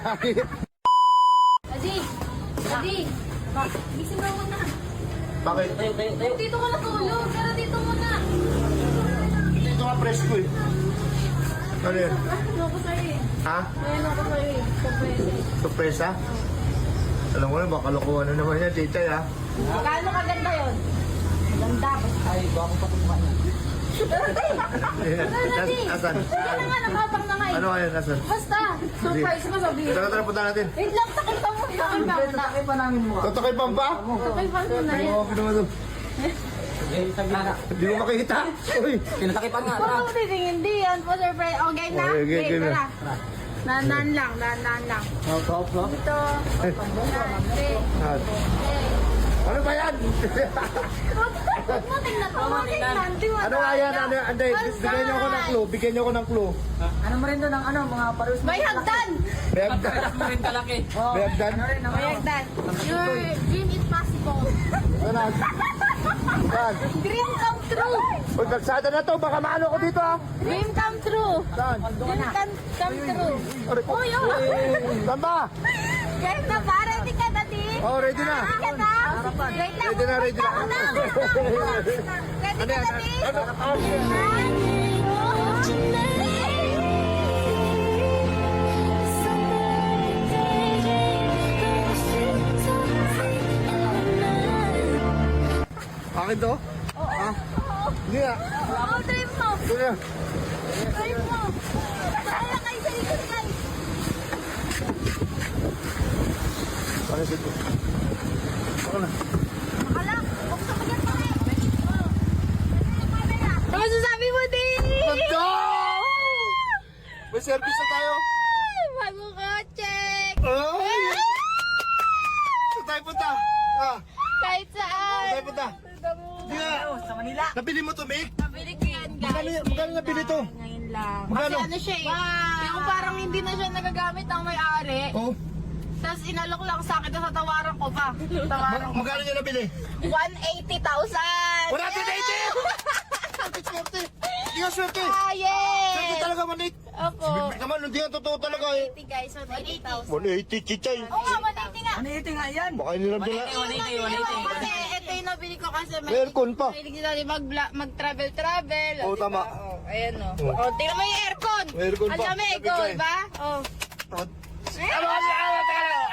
Adi! Adi! Gising mo muna. Bakit? Dito ka natulog. Pero dito muna. Dito nga presko eh. Ano yun? Ano ko sa'yo eh. Ha? Ayan ako sa'yo eh. Surprise eh. Surpresa? Alam ko na, baka lokohan na naman yan, tita ha? Gaano kaganda yun? Maganda. Ay, baka ko patutukan yan. Asan? Kaya nga, nakapang na nga eh. Ano kaya, asan? Basta, surprise mo sabihin. Tara, punta natin. Wait lang, sakay pa mo. Sakay pa mo. Tatakay pa namin mo. Tatakay pa ba? Sakay pa mo na Oo, yan. pinaman. Eh, sabi na. Hindi mo makikita. Uy. Tinatakay pa nga. Kung mo titingin, di yan po surprise. O, game na? Okay, game na. tara. Dahan lang, dahan lang. Hop. Ito. Ah. Ano ba yan? Huwag mo tingnan to. Huwag mo tingnan. Ano nga yan? Ano, anday, bigyan niyo ako ng clue. Bigyan niyo ako ng clue. Ano mo rin doon ang mga parus? May hagdan! May hagdan. mo rin kalaki. May hagdan. May hagdan. Your dream is possible. Saan? Saan? Dream come true. Uy, kalsada na to. Baka maano ko dito ha. Dream come true. Saan? Dream come true. Uy, Saan ba? Guys, na ba? Ready ka na, di? Oh, ready na. Ready ka na? Wait lang. Ready na, ready na. Ako Ready ka na, di? Akin to? Ha? Hindi nga. Oo, dream mo. Hindi nga. Dream mo. Kaya kayo sa likod, guys. Bakit ito? Ako na. Akala, buksan mo dyan pa rin. Ano masasabi mo, di? Ganda! May service na tayo. Bago kotse. Ay! Saan tayo punta? Ah, Kahit saan. saan tayo punta? Hindi nga. Sa Manila. Nabili mo to, Mick? Nabili ko yan, guys. Magkano nabili to? Ngayon lang. Magkano? Kasi ano siya eh. Yung parang hindi na siya nagagamit ng may-ari. Oh, Tapos inalok lang sa akin, tapos tawaran ko pa. Tawaran ko. magkano niya nabili? 180,000! 180! Swerte! Hindi nga swerte! Ah, Swerte yes! talaga, Manik! Opo. Bibig naman, hindi nga totoo talaga eh. 180 guys, 180,000. 180, chichay! Oo nga, 180 nga. Ano ito nga yan? Baka nilang bila. Kasi ito yung nabili ko kasi May aircon pa. mahilig sila mag-travel. Oo, tama. Ayan o. Oo. Oh, tingnan mo yung aircon. May aircon Ang pa. lamig, Sabi ko oh, eh. diba? Oh. Teka lang,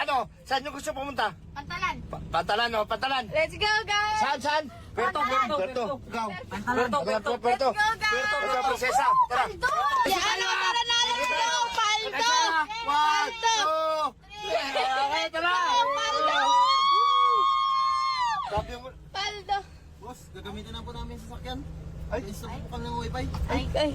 ano? Saan nyo gusto pumunta? Pantalan. Pantalan, oh, Pantalan. Let's go, guys! Saan? Puerto. Ikaw. Puerto. Puerto. Let's go, guys! Ikaw, prinsesa. Tara. Paldo! Yan ang para nalito! Paldo! One, Paldo! two, three. Okay, tara. Paldo! Sabi mo. Paldo! Boss, gagamitin na po namin sa sasakyan. Ay. Install po kami ng wifi. Ay, ay.